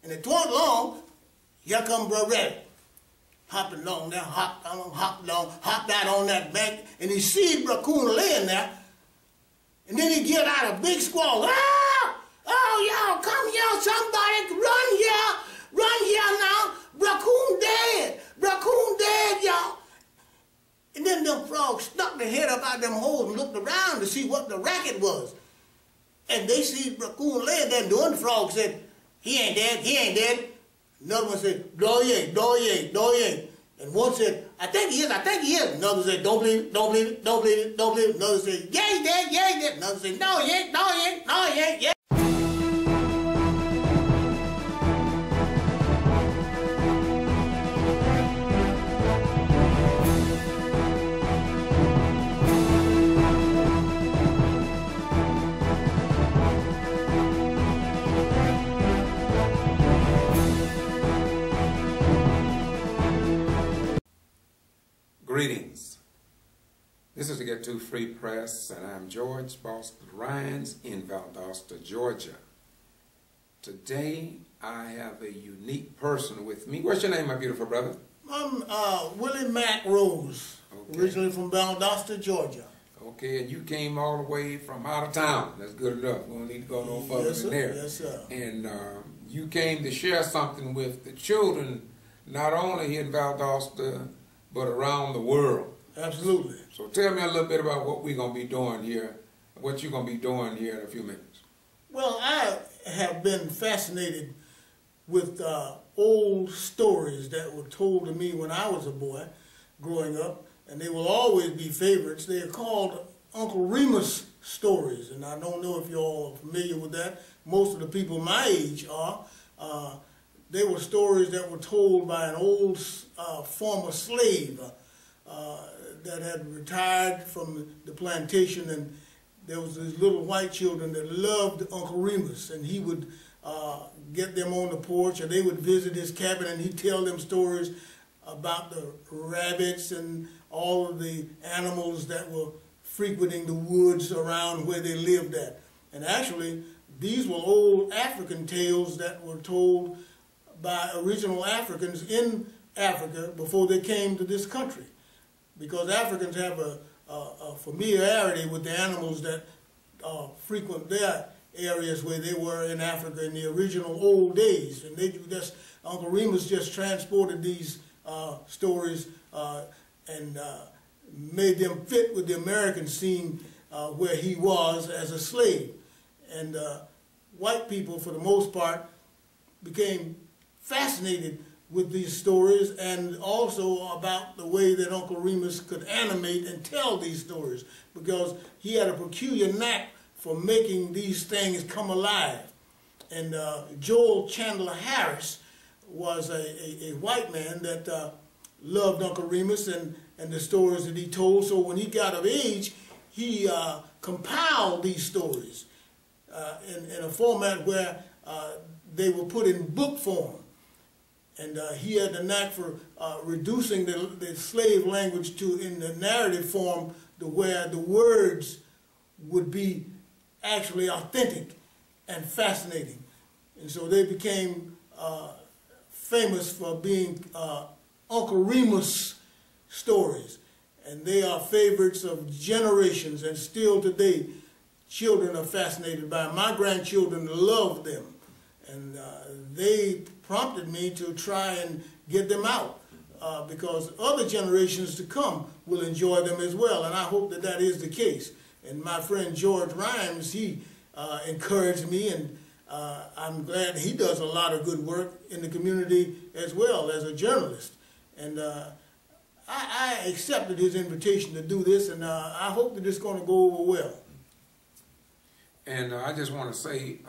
And it wasn't long, here come Brother Remus, hopping along there, hopped out on that bank, and he see Raccoon laying there, and then he get out a big squall. Ah! Oh, y'all, come here, somebody, run here now, Raccoon dead, y'all. And then them frogs stuck their head up out them holes and looked around to see what the racket was. And they see Raccoon laying there, and the one frog said, he ain't dead. Another one said, no, he ain't. And one said, I think he is. Another said, don't believe it. Another said, yeah, he dead. Another said, no, he ain't, yeah. Greetings. This is the Get To Free Press, and I'm George, boss of RHINES in Valdosta, Georgia. Today, I have a unique person with me. What's your name, my beautiful brother? I'm Willie Mack Rose, originally from Valdosta, Georgia. Okay, and you came all the way from out of town. That's good enough. We don't need to go no further than there. Yes, sir. And you came to share something with the children, not only here in Valdosta, but around the world. Absolutely. So tell me a little bit about what we're going to be doing here, what you're going to be doing here in a few minutes. Well, I have been fascinated with old stories that were told to me when I was a boy growing up, and they will always be favorites. They are called Uncle Remus stories, and I don't know if you're all familiar with that. Most of the people my age are. They were stories that were told by an old former slave that had retired from the plantation, and there was these little white children that loved Uncle Remus, and he would get them on the porch, or they would visit his cabin, and he'd tell them stories about the rabbits and all of the animals that were frequenting the woods around where they lived at. And actually, these were old African tales that were told by original Africans in Africa before they came to this country, because Africans have a familiarity with the animals that frequent their areas where they were in Africa in the original old days, and Uncle Remus just transported these stories and made them fit with the American scene where he was as a slave. And white people, for the most part, became fascinated with these stories, and also about the way that Uncle Remus could animate and tell these stories, because he had a peculiar knack for making these things come alive. And Chandler was a white man that loved Uncle Remus and the stories that he told. So when he got of age, he compiled these stories in a format where they were put in book form. And he had the knack for reducing the slave language to, in the narrative form, to where the words would be actually authentic and fascinating. And so they became famous for being Uncle Remus stories. And they are favorites of generations, and still today, children are fascinated by them. My grandchildren love them. And they prompted me to try and get them out because other generations to come will enjoy them as well, and I hope that that is the case. And my friend George Rhymes, he encouraged me, and I'm glad he does a lot of good work in the community as well as a journalist. And I accepted his invitation to do this, and I hope that it's going to go over well. And I just want to say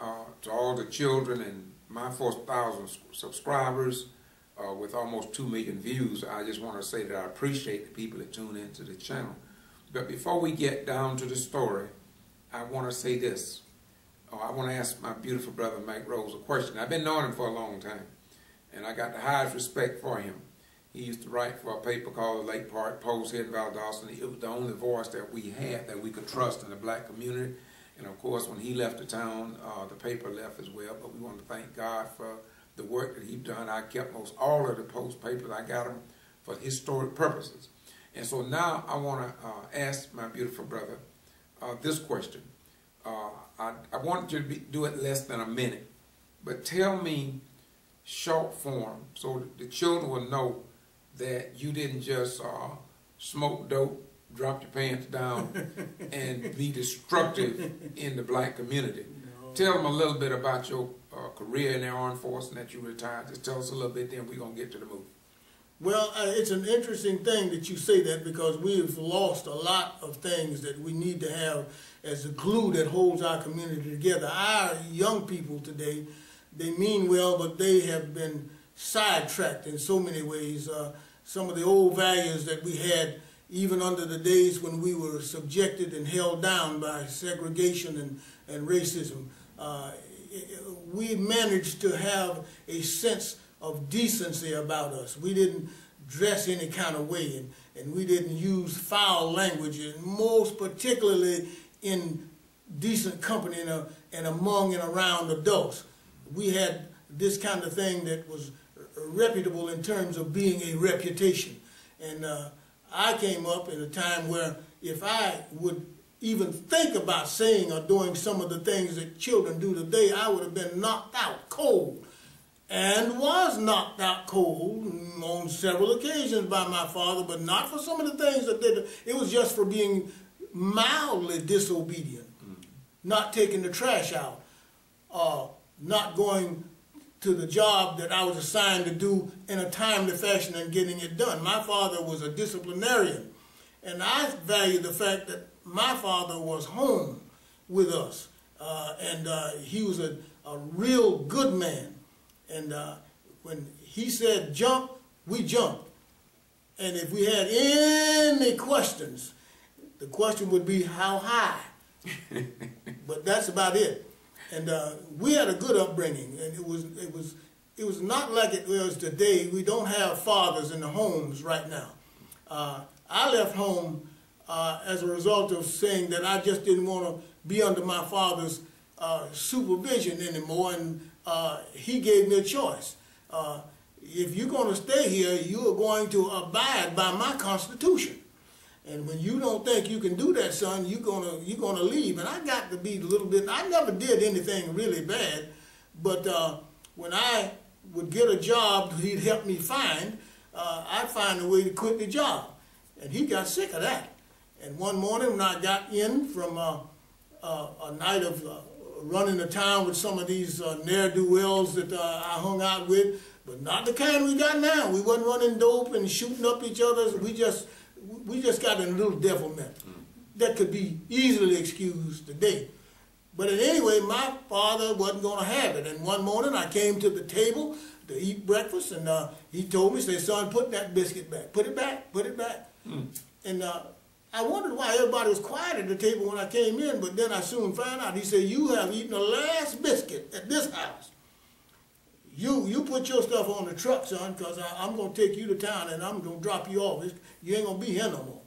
to all the children and my 4,000 subscribers with almost 2 million views, I just want to say that I appreciate the people that tune into the channel. But before we get down to the story, I want to say this. I want to ask my beautiful brother Mack Rose a question. I've been knowing him for a long time, and I got the highest respect for him. He used to write for a paper called the Lake Park Post here in Valdosta, and it was the only voice that we had that we could trust in the black community. And of course, when he left the town, the paper left as well. But we want to thank God for the work that he's done. I kept most all of the Post papers. I got them for historic purposes. And so now I want to ask my beautiful brother this question. I want you to do it less than a minute, but tell me short form so that the children will know that you didn't just smoke dope, drop your pants down, and be destructive in the black community. No. Tell them a little bit about your career in the armed force and that you retired. Just tell us a little bit, then we're going to get to the movie. Well, it's an interesting thing that you say that, because we've lost a lot of things that we need to have as the glue that holds our community together. Our young people today, they mean well, but they have been sidetracked in so many ways. Some of the old values that we had, even under the days when we were subjected and held down by segregation and racism, we managed to have a sense of decency about us. We didn't dress any kind of way, and we didn't use foul language, and most particularly in decent company and among and around adults. We had this kind of thing that was reputable in terms of being a reputation. And I came up in a time where if I would even think about saying or doing some of the things that children do today, I would have been knocked out cold. And was knocked out cold on several occasions by my father, but not for some of the things that did. It was just for being mildly disobedient, not taking the trash out, not going to the job that I was assigned to do in a timely fashion and getting it done. My father was a disciplinarian, and I value the fact that my father was home with us, and he was a real good man. And when he said jump, we jumped. And if we had any questions, the question would be how high. But that's about it. And we had a good upbringing, and it was not like it was today. We don't have fathers in the homes right now. I left home as a result of saying that I just didn't want to be under my father's supervision anymore, and he gave me a choice. If you're going to stay here, you are going to abide by my Constitution. And when you don't think you can do that, son, you're gonna leave. And I got to be a little bit, I never did anything really bad, but when I would get a job he'd help me find, I'd find a way to quit the job. And he got sick of that. And one morning when I got in from a night of running the town with some of these ne'er-do-wells that I hung out with, but not the kind we got now. We wasn't running dope and shooting up each other. We just got in a little devilment that could be easily excused today. But anyway, my father wasn't going to have it. And one morning I came to the table to eat breakfast, and he told me, said, son, put that biscuit back. Put it back, put it back. And I wondered why everybody was quiet at the table when I came in, but then I soon found out. He said, you have eaten the last biscuit at this house. You put your stuff on the truck, son, because I'm going to take you to town and I'm going to drop you off. You ain't going to be here no more.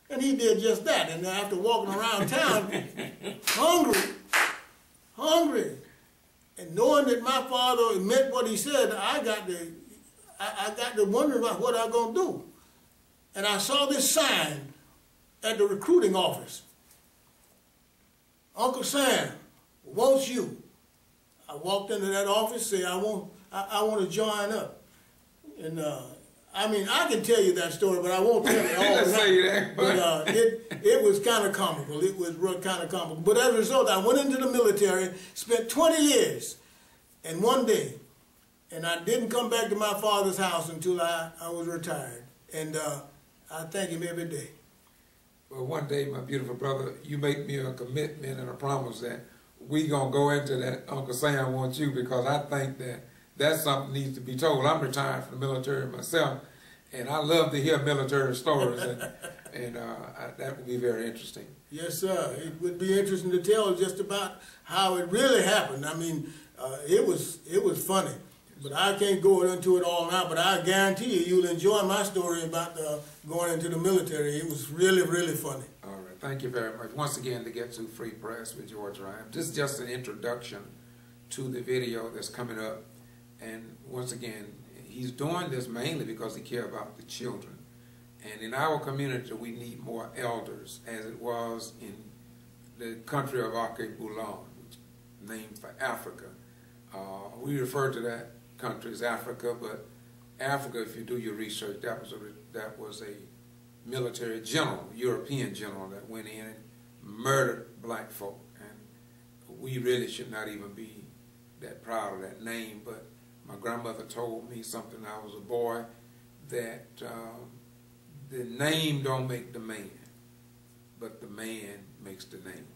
And he did just that. And after walking around town, hungry, and knowing that my father meant what he said, I got to wonder about what I'm going to do. And I saw this sign at the recruiting office. Uncle Sam wants you. I walked into that office, said, I want to join up. And I mean, I can tell you that story, but I won't tell you all the time. But it was kind of comical. It was kind of comical. But as a result, I went into the military, spent 20 years and one day, and I didn't come back to my father's house until I was retired. And I thank him every day. Well, one day, my beautiful brother, you make me a commitment and a promise that we gonna go into that Uncle Sam wants you, because I think that that's something that needs to be told. I'm retired from the military myself, and I love to hear military stories, and that would be very interesting. Yes, sir. It would be interesting to tell just about how it really happened. I mean, it was funny, but I can't go into it all now. But I guarantee you'll enjoy my story about going into the military. It was really, really funny. All right. Thank you very much. Once again, to get to Free Press with George Rhymes. This is just an introduction to the video that's coming up. And once again, he's doing this mainly because he cares about the children. And in our community, we need more elders, as it was in the country of Arche-Boulogne, named for Africa. We refer to that country as Africa, but Africa, if you do your research, that was a military general, European general, that went in and murdered black folk. And we really should not even be that proud of that name, but my grandmother told me something when I was a boy, that the name don't make the man, but the man makes the name.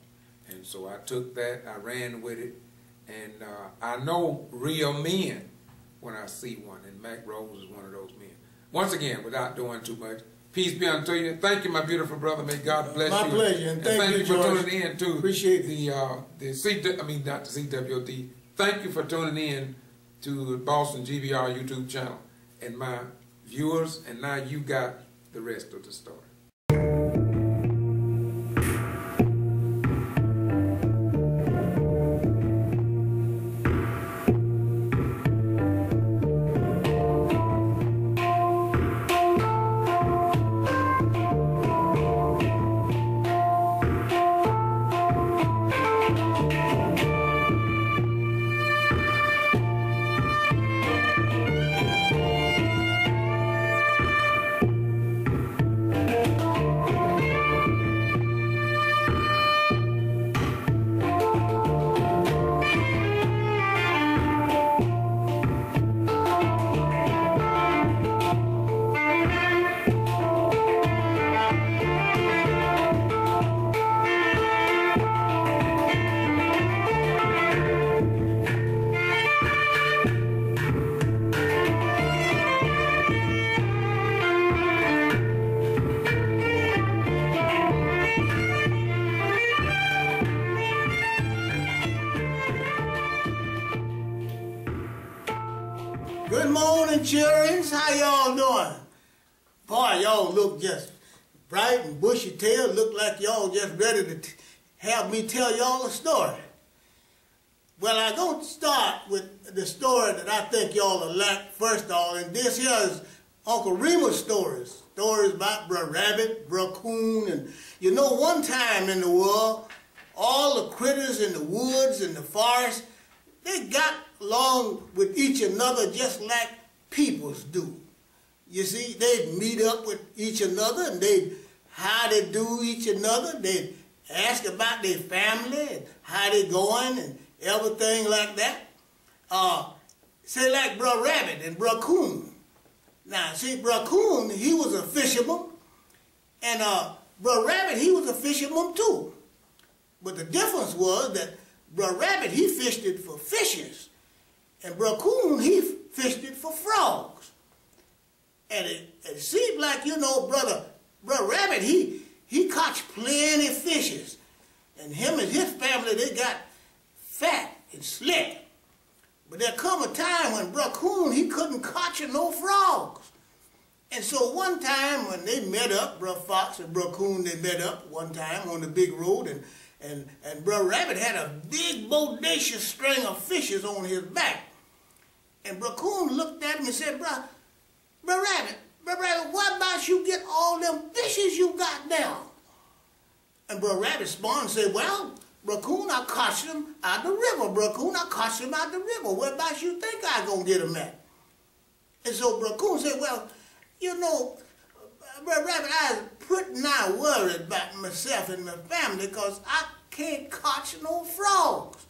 And so I took that, I ran with it, and I know real men when I see one, and Mack Rose is one of those men. Once again, without doing too much, peace be unto you. Thank you, my beautiful brother. May God bless you. My pleasure, and thank you, for George. tuning in to Appreciate not the CWD. Thank you for tuning in to the Boston G.B.R. YouTube channel and my viewers, and now you got the rest of the story. Good morning, children. How y'all doing? Boy, y'all look just bright and bushy-tailed. Look like y'all just ready to have me tell y'all a story. Well, I'm going to start with the story that I think y'all will like first of all, and this here is Uncle Remus stories. Stories about Brer Rabbit, Brer Coon, and you know, one time in the world, all the critters in the woods and the forest, they got along with each another just like peoples do. You see, they'd meet up with each another and they'd how they do each another. They'd ask about their family and how they going and everything like that. Say like Brer Rabbit and Brer Coon. Now, see, Brer Coon, he was a fisherman, and Brer Rabbit, he was a fisherman too. But the difference was that Brer Rabbit, he fished it for fishes, and Brer Coon, he fished it for frogs. And it seemed like, you know, Brer Rabbit, he caught plenty of fishes, and him and his family, they got fat and slick. But there come a time when Brer Coon, he couldn't catch no frogs. And so one time when they met up, Brer Fox and Brer Coon, they met up one time on the big road, and Brer Rabbit had a big bodacious string of fishes on his back. And Brer Coon looked at him and said, Brer Rabbit, what about you get all them fishes you got now? And Brer Rabbit responded and said, well, Brer Coon, I caught them out the river. Brer Coon, I caught them out the river. Where about you think I gonna get them at? And so Brer Coon said, well, you know, Brer Rabbit, I was pretty now worried about myself and my family because I can't catch no frogs.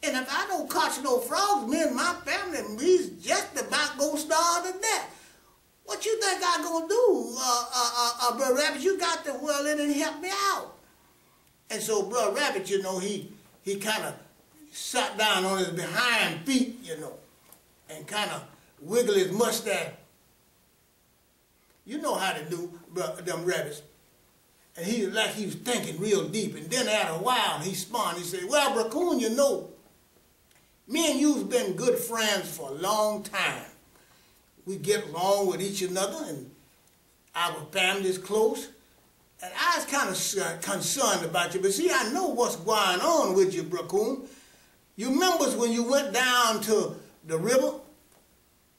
And if I don't catch no frogs, me and my family, we's just about gonna starve to death. What you think I gonna do, Brer Rabbit? You got to well in and help me out. And so Brer Rabbit, you know, he kind of sat down on his behind feet, you know, and kind of wiggled his mustache. You know how to do them rabbits. And he was like he was thinking real deep. And then after a while, he spawned. He said, well, Brer Coon, you know, me and you's been good friends for a long time. We get along with each other, and our family's close. And I was kind of concerned about you. But see, I know what's going on with you, Brer Coon. You remember when you went down to the river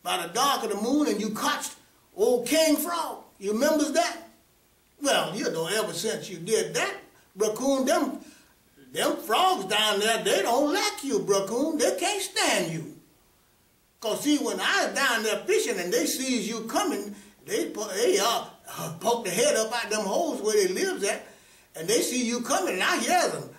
by the dark of the moon and you caught old King Frog. You remembers that? Well, you know, ever since you did that, Raccoon, them frogs down there, they don't like you, Raccoon. They can't stand you. Because, see, when I was down there fishing and they sees you coming, they poke their head up out them holes where they lives at, and they see you coming, and I hear them.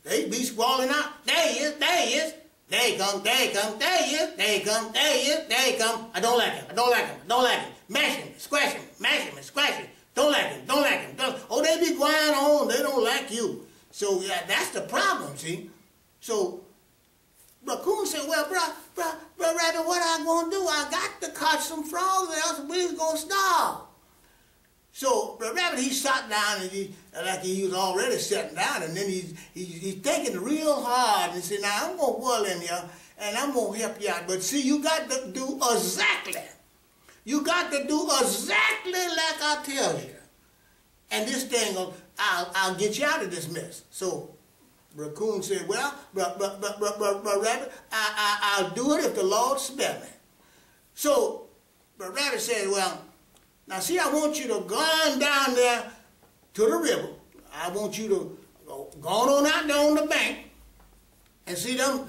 They be squalling out, there he is, there he is. There he come, there he come, there he is, there he come, there he is, there he come. I don't like him, I don't like him, I don't like him. Mash him, squash him, mash him, and squash him. Don't like him, don't like him. Oh, they be going on, they don't like you. So, yeah, that's the problem, see. So, Raccoon said, well, bro, Rabbit, what I gonna do? I got to catch some frogs, or else we was gonna starve. So, Rabbit, he sat down, and like he was already sitting down, and then he's thinking real hard, and he said, now, I'm gonna whirl in here, and I'm gonna help you out. But see, you got to do exactly. You got to do exactly like I tell you. And this thing, I'll get you out of this mess. So, Raccoon said, well, Rabbit, I'll do it if the Lord spare me. So, Rabbit said, well, now see, I want you to go on down there to the river. I want you to go on out there on the bank and see them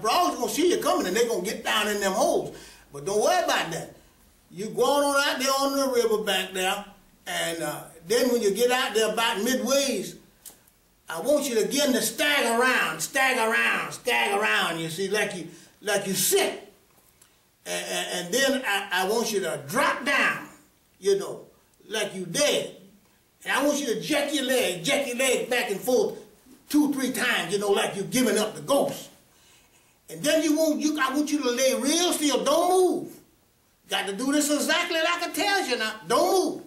frogs gonna see you coming and they're gonna get down in them holes. But don't worry about that. You go on out there on the river bank there, and then when you get out there about midways, I want you to begin to stagger around, you see, like you sit. And then I want you to drop down, you know, like you dead. And I want you to jack your leg back and forth 2-3 times, you know, like you're giving up the ghost. And then I want you to lay real still, don't move. Got to do this exactly like I tell you now, don't move.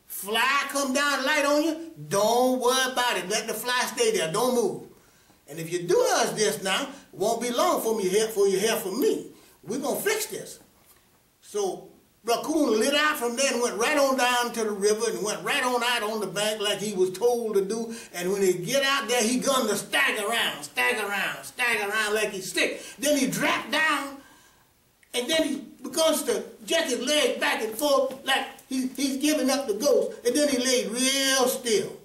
Fly come down light on you, don't worry about it. Let the fly stay there, don't move. And if you do us this now, it won't be long for you hear from me. We're going to fix this. So Raccoon lit out from there and went right on down to the river and went right on out on the bank like he was told to do. And when he get out there, he going to stagger around like he's sick. Then he dropped down, and then he begins to jack his leg back and forth like he's giving up the ghost. And then he laid real still.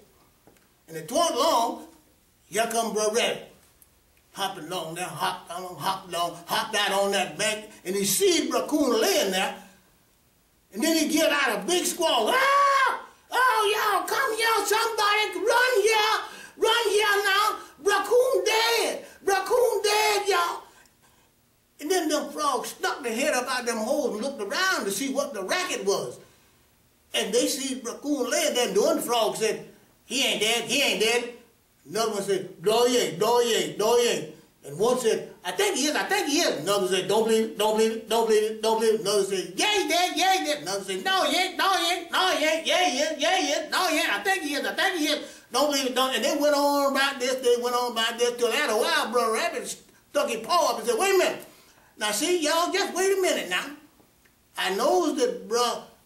And it wasn't long, here come Bro Rabbit. Hopping along there, hopped out on that bank, and he see Raccoon laying there. And then he get out a big squall. Ah! Oh, y'all, come here, somebody, run here now. Raccoon dead, y'all. And then them frogs stuck their head up out them holes and looked around to see what the racket was. And they see Raccoon laying there, and the one frog said, he ain't dead. Another one said, no, he ain't. And one said, I think he is. Another said, don't believe it. Another said, yeah, he dead. Another said, no, he ain't. Yeah, he is. No, he ain't. I think he is. Don't believe it, don't. And they went on about this, till after a while, Brother Rabbit stuck his paw up and said, wait a minute. Now see, y'all, just wait a minute now. I knows that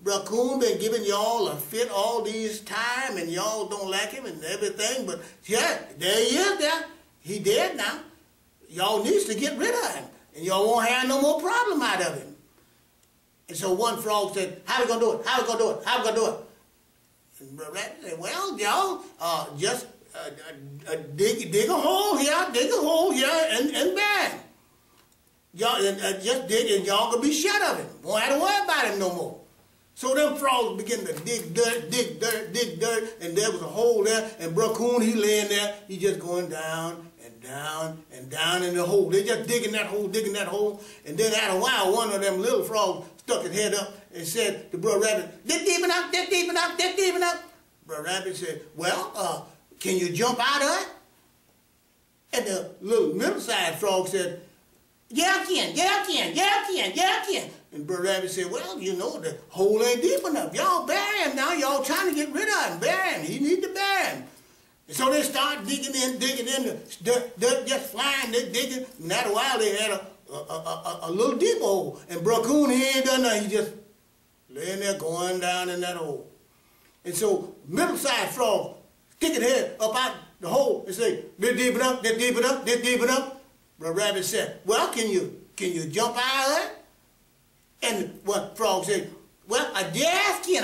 Raccoon been giving y'all a fit all these time, and y'all don't like him and everything, but yeah, there he is there. He dead now. Y'all needs to get rid of him, and y'all won't have no more problem out of him. And so one frog said, how we gonna do it? And Brother Rabbit said, well, y'all, just dig a hole here, and bang. Y'all just dig, and y'all gonna be shut of him. Won't have to worry about him no more. So them frogs began to dig dirt, and there was a hole there, and Raccoon, he laying there, he just going down in the hole. They just digging that hole, and then after a while, one of them little frogs stuck his head up and said to Brother Rabbit, "They're deep enough." Brother Rabbit said, well, can you jump out of it? And the little middle-sized frog said, yeah, I can. And Brother Rabbit said, well, you know, the hole ain't deep enough. Y'all bury him now. Y'all trying to get rid of him. Bury him. He need to bury him. And so they start digging in, the dirt just flying, they digging. And after a while, they had a little deep hole. And Raccoon, he ain't done nothing. He just laying there going down in that hole. And so middle-sized frog stick his head up out the hole and say, they're deep enough. Brother Rabbit said, well, can you jump out of it? And what frog said, well, I just can.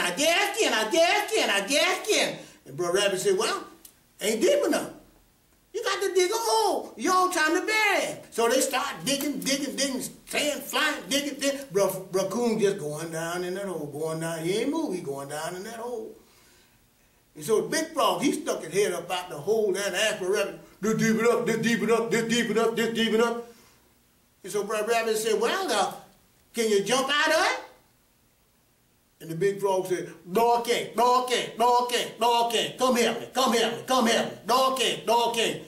And Brother Rabbit said, well, ain't deep enough. You got to dig a hole. Y'all trying to bury him. So they start digging, staying, flying, digging. Bro Coon just going down in that hole, going down. He ain't moving, he going down in that hole. And so the big frog, he stuck his head up out the hole there and asked Brother Rabbit, just deep it up, just deep it up, just deep it up, just deep it up. And so Brother Rabbit said, well, can you jump out of it? And the big frog said, no, I can't. Come help me. No, I can't.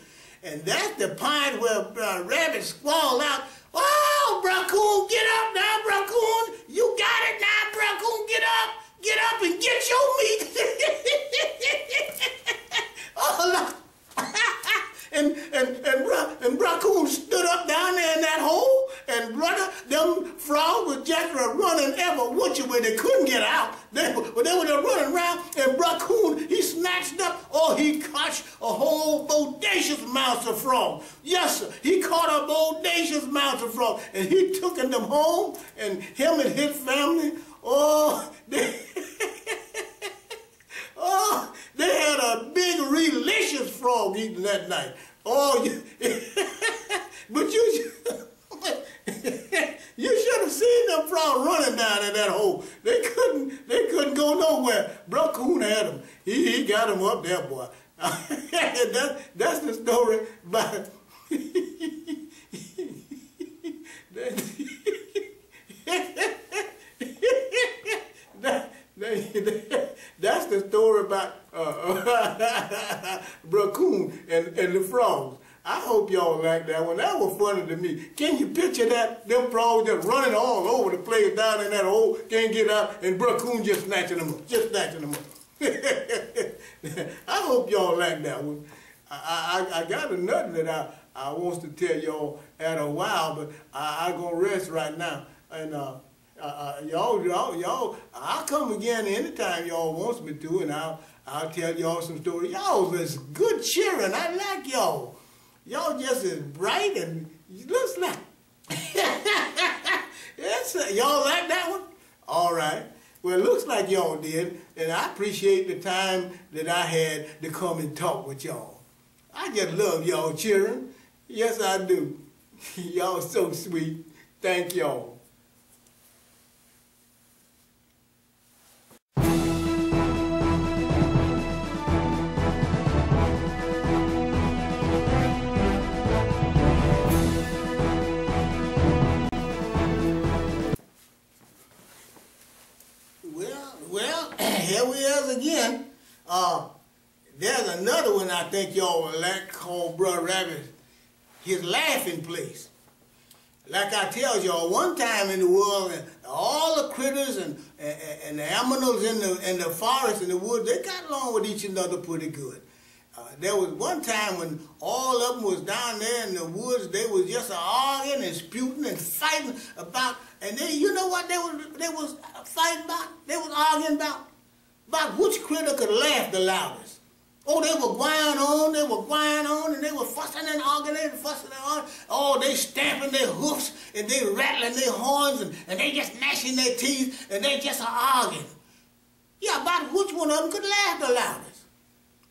And that's the point where Rabbit squalled out, oh, Bro Coon, get up now, Bro Coon. You got it now, Bro Coon, get up and get your meat. Oh, and Bro Coon stood up down there in that hole, and brother, them frogs was just running ever with you when they couldn't get out. They were just running around, and Bro Coon, he snatched up, he caught a whole bodacious mouse of frog. Yes, sir, he caught a bodacious mouse of frog, and he took them home, and him and his family, they had a big, delicious frog eating that night. But you should have seen them frogs running down in that hole. They couldn't go nowhere. Bro Coon had them. He got them up there, boy. That's the story about. That's the story about Bro Coon and the frogs. I hope y'all like that one. That was funny to me. Can you picture that? Them frogs just running all over the place down in that hole, can't get out, and Bro Coon just snatching them up. I hope y'all like that one. I got another that I want to tell y'all at a while, but I'm going to rest right now. And y'all, I'll come again anytime y'all wants me to, and I'll tell y'all some stories. Y'all is good cheering. I like y'all. Y'all just as bright and looks like. Y'all like that one? All right. Well, it looks like y'all did, and I appreciate the time that I had to come and talk with y'all. I just love y'all cheering. Yes, I do. Y'all so sweet. Thank y'all. Well, here we is again. There's another one I think y'all will like called Brother Rabbit, his laughing place. Like I tell y'all, one time in the world, all the critters and the animals in the forest and the woods, they got along with each other pretty good. There was one time when all of them was down there in the woods, they was just arguing and disputing and fighting about, and they, you know what they was fighting about? They was arguing about which critter could laugh the loudest. Oh, they were going on, and they were fussing and arguing and fussing and arguing. Oh, they stamping their hoofs, and they rattling their horns, and they just gnashing their teeth, and they just arguing. Yeah, about which one of them could laugh the loudest.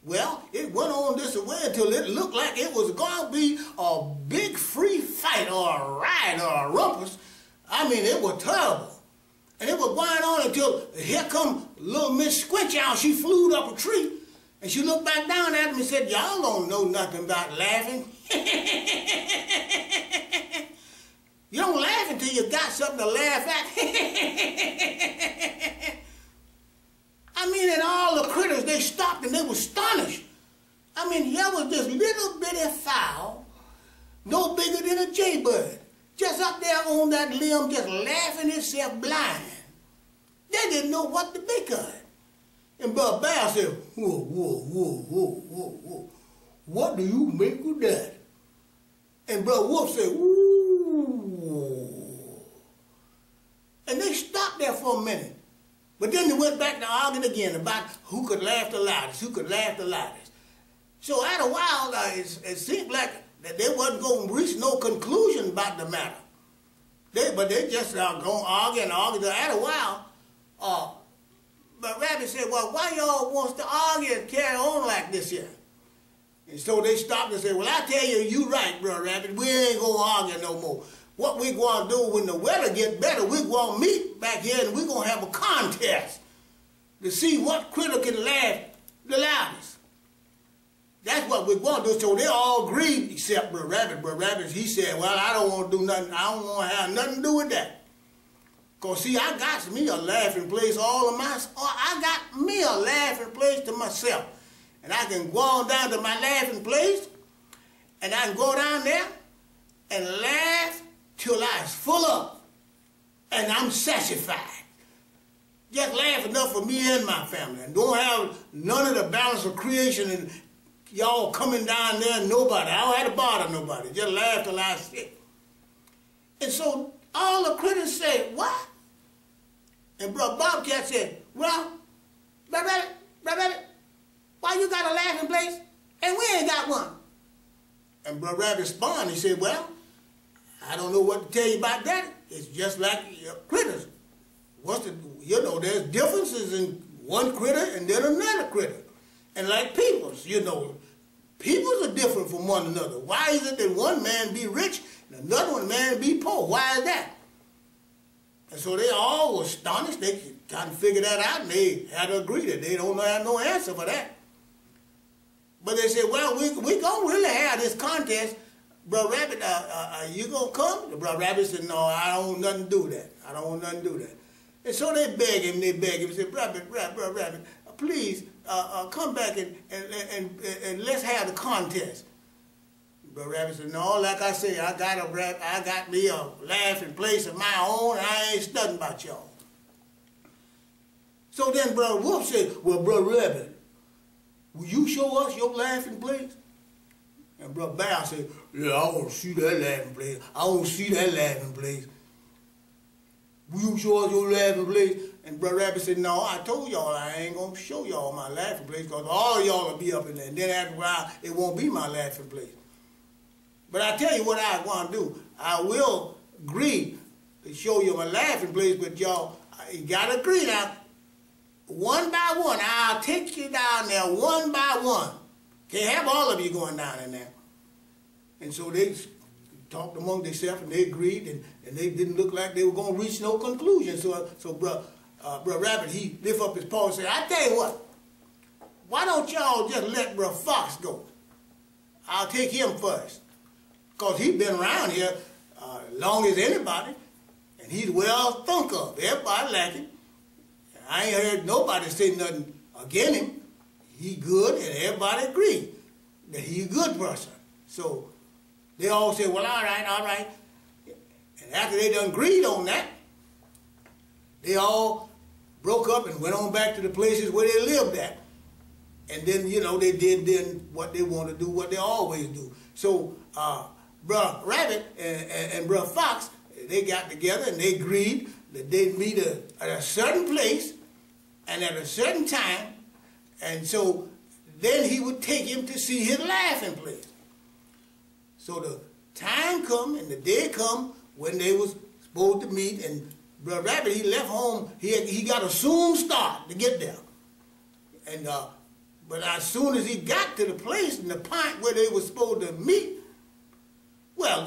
Well, it went on this way until it looked like it was going to be a big free fight or a riot or a rumpus. I mean, it was terrible. And it was going on until here come little Miss Squinch Owl. She flew up a tree, and she looked back down at him and said, y'all don't know nothing about laughing. You don't laugh until you got something to laugh at. I mean, and all the critters, they stopped and they were astonished. I mean, there was this little bitty fowl, no bigger than a jaybird, just up there on that limb, just laughing itself blind. They didn't know what to make of it. And Brother Bear said, whoa, what do you make of that? And Brother Wolf said, ooh. And they stopped there for a minute. But then they went back to arguing again about who could laugh the loudest, So after a while, it seemed like that they wasn't going to reach no conclusion about the matter. But they just going to argue and argue. After a while, but Rabbit said, well, why y'all wants to argue and carry on like this here? And so they stopped and said, well, I tell you, you right, Brother Rabbit. We ain't going to argue no more. What we going to do when the weather gets better, we going to meet back here and we're going to have a contest to see what critter can laugh the loudest. That's what we're going to do. So they all agreed except Brother Rabbit. Brother Rabbit, he said, well, I don't want to do nothing. I don't want to have nothing to do with that. Because, see, I got me a laughing place I got me a laughing place to myself. And I can go on down to my laughing place, and I can go down there and laugh till I'm full up, and I'm satisfied. Just laugh enough for me and my family, and don't have none of the balance of creation and y'all coming down there and nobody. I don't have to bother nobody. Just laugh till I sick. And so all the critics say, what? And Brother Bobcat said, well, Brother Rabbit, why you got a laughing place and we ain't got one? And Brother Rabbit responded, he said, well, I don't know what to tell you about that. It's just like critters. There's differences in one critter and then another critter. And like peoples, peoples are different from one another. Why is it that one man be rich and another man be poor? Why is that? And so they all were astonished. They kind of figured that out, and they had to agree that they don't have no answer for that. But they said, well, we going to really have this contest. Brother Rabbit, you going to come? The Brother Rabbit said, no, I don't want nothing to do with that. I don't want nothing to do with that. And so they begged him, and said, Brother Rabbit, please come back and let's have the contest. Brother Rabbit said, no, like I say, I got me a laughing place of my own, and I ain't studying about y'all. So then Brother Wolf said, well, Brother Rabbit, will you show us your laughing place? And Brother Bear said, yeah, I want to see that laughing place. I want to see that laughing place. Will you show us your laughing place? And Brother Rabbit said, no, I told y'all I ain't going to show y'all my laughing place because all y'all will be up in there. And then after a while, it won't be my laughing place. But I tell you what I want to do. I will agree to show you my laughing place, but y'all, you got to agree now. One by one, I'll take you down there one by one. Can't have all of you going down in there. And so they talked among themselves and they agreed, and they didn't look like they were going to reach no conclusion. So Brother Rabbit, he lift up his paw and said, I tell you what, why don't y'all just let Brother Fox go? I'll take him first. Because he's been around here long as anybody, and he's well thunk of. Everybody like him. I ain't heard nobody say nothing against him. He good, and everybody agree that he's a good person. So they all said, well, all right. And after they done agreed on that, they all broke up and went on back to the places where they lived at. And then, they did then what they want to do, what they always do. So Brother Rabbit and Brother Fox, they got together and they agreed that they'd meet at a certain place and at a certain time. And so then he would take him to see his laughing place. So the time come and the day come when they was supposed to meet, and Brother Rabbit, he left home, he got a soon start to get there. And but as soon as he got to the place and the point where they were supposed to meet, well,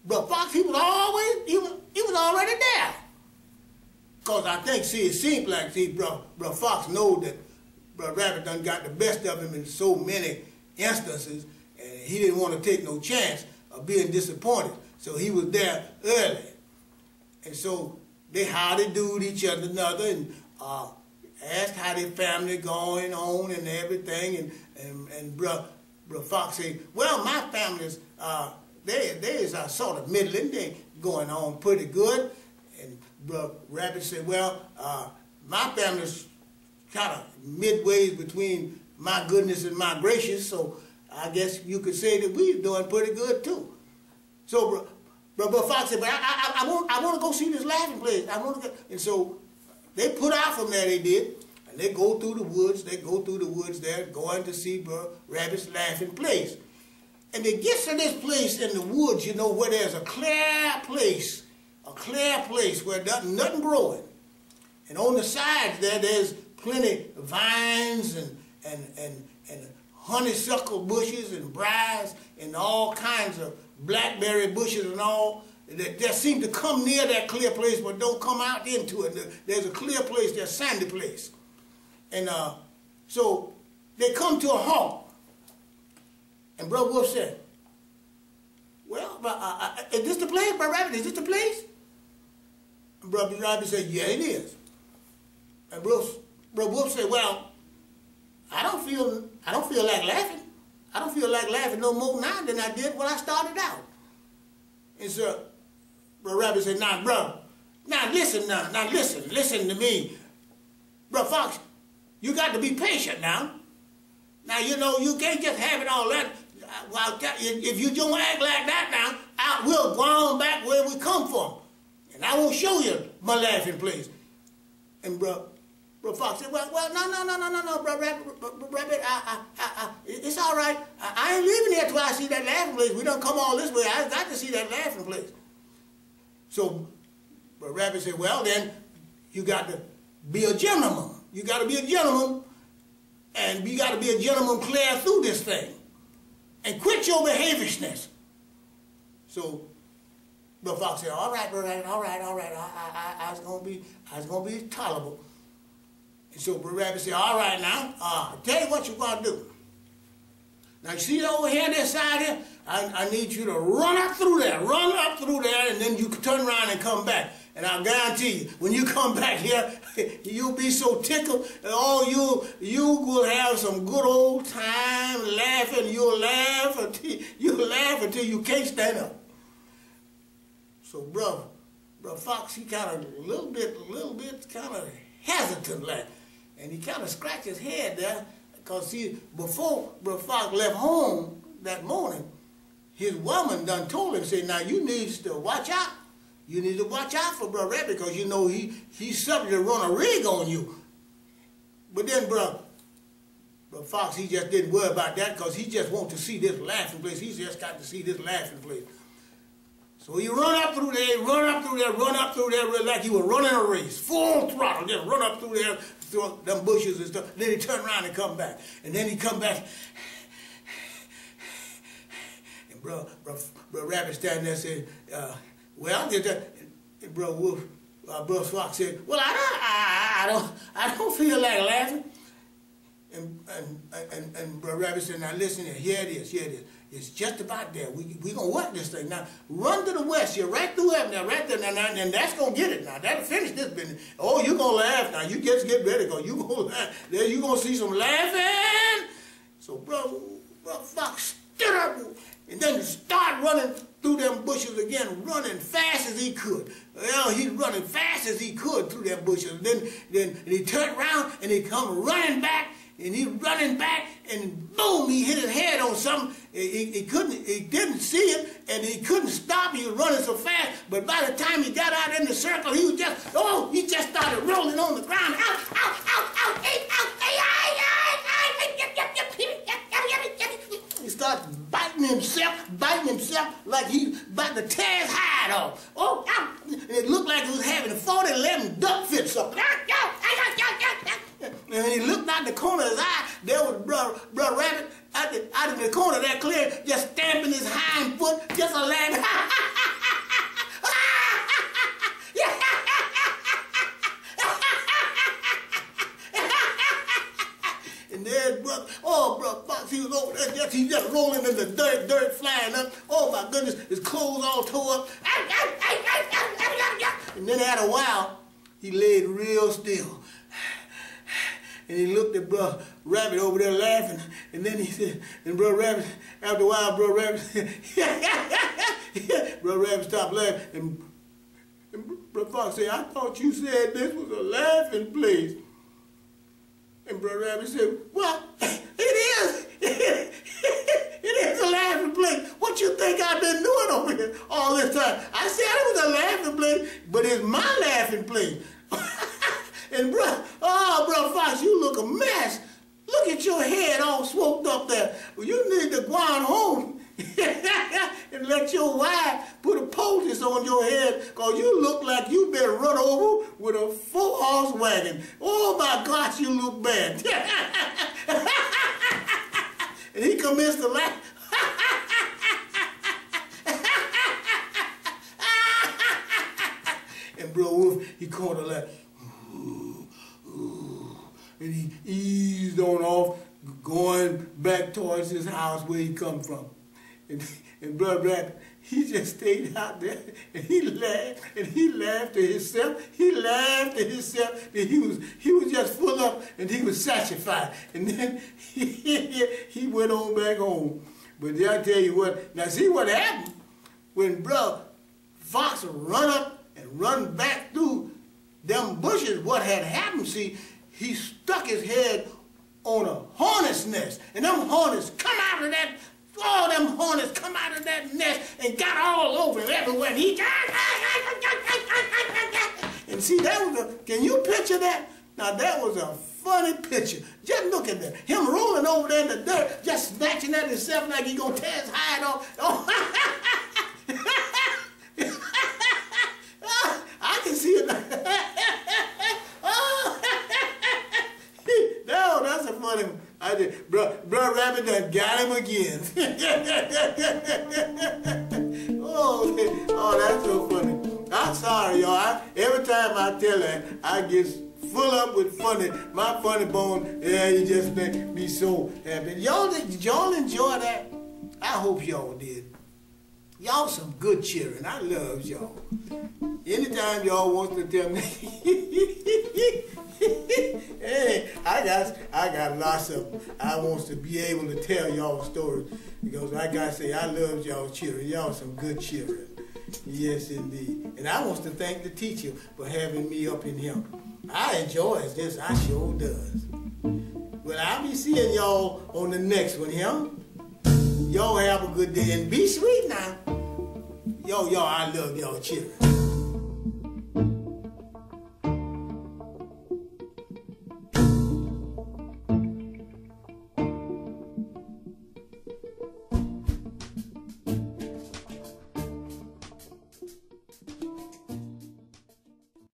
Brother Fox, he was already there. Because I think, it seemed like, Brother Fox knows that Brother Rabbit done got the best of him in so many instances, and he didn't want to take no chance of being disappointed. So he was there early. And so they howdy-doed each other and asked how their family going on and everything. And Brother Fox said, well, my family's, they is sort of middling. They going on pretty good. And Brother Rabbit said, well, my family's kind of midways between my goodness and my gracious, so I guess you could say that we're doing pretty good too. So Brother Fox said, but I want to go see this laughing place. I want to go. And so they put out from there, they did, and they go through the woods. They go through the woods there, going to see Brother Rabbit's laughing place. And they get to this place in the woods, you know, where there's a clear place where nothing growing. And on the sides there, there's plenty of vines and honeysuckle bushes and briars and all kinds of blackberry bushes and all that seem to come near that clear place but don't come out into it. There's a clear place, there's a sandy place. And so they come to a halt. And Brother Wolf said, well, is this the place, Brother Rabbit? Is this the place? And Brother Rabbit said, yeah, it is. And Brother Wolf said, well, I don't feel like laughing. I don't feel like laughing no more now than I did when I started out. And so Brother Rabbit said, now, bro, listen to me. Brother Fox, you got to be patient now. Now, you know, you can't just have it all that. Well, if you don't act like that now, we'll go on back where we come from. And I won't show you my laughing place. And Brother Fox said, well, no, Brother Rabbit, it's all right. I ain't leaving here till I see that laughing place. We don't come all this way. I got to see that laughing place. So Brother Rabbit said, well, then you got to be a gentleman. You got to be a gentleman, and you got to be a gentleman clear through this thing. And quit your behaviorsness. So Brother Fox said, all right, Brother Rabbit, all right. I was gonna be tolerable. And so Brother Rabbit said, all right now, I'll tell you what you're gonna do. Now you see over here, this side here, I need you to run up through there, and then you can turn around and come back. And I guarantee you, when you come back here, you'll be so tickled, and you will have some good old time laughing. You'll laugh until you can't stand up. So Brother Fox, he kind of a little bit kind of hesitant like, and he kind of scratched his head there, because see, before Brother Fox left home that morning, his woman done told him, say, now you need to watch out. You need to watch out for Brother Rabbit, because you know he's subject to run a rig on you. But then Brother Fox, he just didn't worry about that, because he just wants to see this laughing place. He's just got to see this laughing place. So he run up through there, like he was running a race, full throttle, just run up through there, through them bushes and stuff. Then he turn around and come back. And then he come back, and Brother Rabbit standing there said, well, and Brother Fox said, well, I don't feel like laughing. And Brother Rabbit said, now listen here, here it is. It's just about there. We gonna work this thing. Now run to the west here, right through there, now, right there, now, and that's gonna get it now. That'll finish this business. Oh, you gonna laugh now. You just get ready, because you gonna laugh. There you gonna see some laughing. So Brother Fox stood up and then start running through them bushes again, running fast as he could. Well, he's running fast as he could through them bushes. Then he turned around and he come running back, and he running back, and boom, he hit his head on something. He didn't see it, and he couldn't stop. He was running so fast, but by the time he got out in the circle, he just started rolling on the ground. He started biting himself like he about to tear his hide off. And it looked like he was having a 40-11 duck fit something. And when he looked out the corner of his eye, there was Brother Rabbit out of the corner there clear, just stamping his hind foot, just a laughing. And there's Brother Fox, he was over there, he just rolling in the dirt flying up. Oh my goodness, his clothes all tore up. And then after a while, he laid real still. And he looked at Brother Rabbit over there laughing. And then he said, and Brother Rabbit, after a while, Brother Rabbit stopped laughing. And Brother Fox said, I thought you said this was a laughing place. And Brother Rabbit said, well, it is. It is a laughing place. What you think I've been doing over here all this time? I said it was a laughing place, but it's my laughing place. And Brother Fox, you look a mess. Look at your head all smoked up there. Well, you need to go on home let your wife put a poultice on your head because you look like you been run over with a 4-horse wagon. Oh my gosh, you look bad. And he commenced to laugh. And Bro Wolf, he caught her like, and he eased on off, going back towards his house where he come from. And Brother Rabbit, he just stayed out there, and he laughed to himself. He laughed to himself that he was just full up, and he was satisfied. And then he went on back home. But I tell you what, now see what happened when Brother Fox run up and run back through them bushes. What had happened, see, he stuck his head on a hornet's nest, and them hornets come out of that. All them hornets come out of that nest and got all over him everywhere. And see, that was a, can you picture that? Now that was a funny picture. Just look at that. Him rolling over there in the dirt, just snatching at himself like he gonna tear his hide off. I can see it. No, that's a funny one. I did. Bro Rabbit done got him again. Oh, that's so funny. I'm sorry, y'all. Every time I tell that, I get full up with funny. My funny bone, yeah, you just make me so happy. Y'all enjoy that? I hope y'all did. Y'all some good children. I love y'all. Anytime y'all want to tell me, hey, I got lots of them. I want to be able to tell y'all stories because like I say, I love y'all children. Y'all some good children. Yes, indeed. And I want to thank the teacher for having me up in here. I enjoy this. I sure does. Well, I'll be seeing y'all on the next one here. Y'all have a good day and be sweet now. Yo, I love y'all children.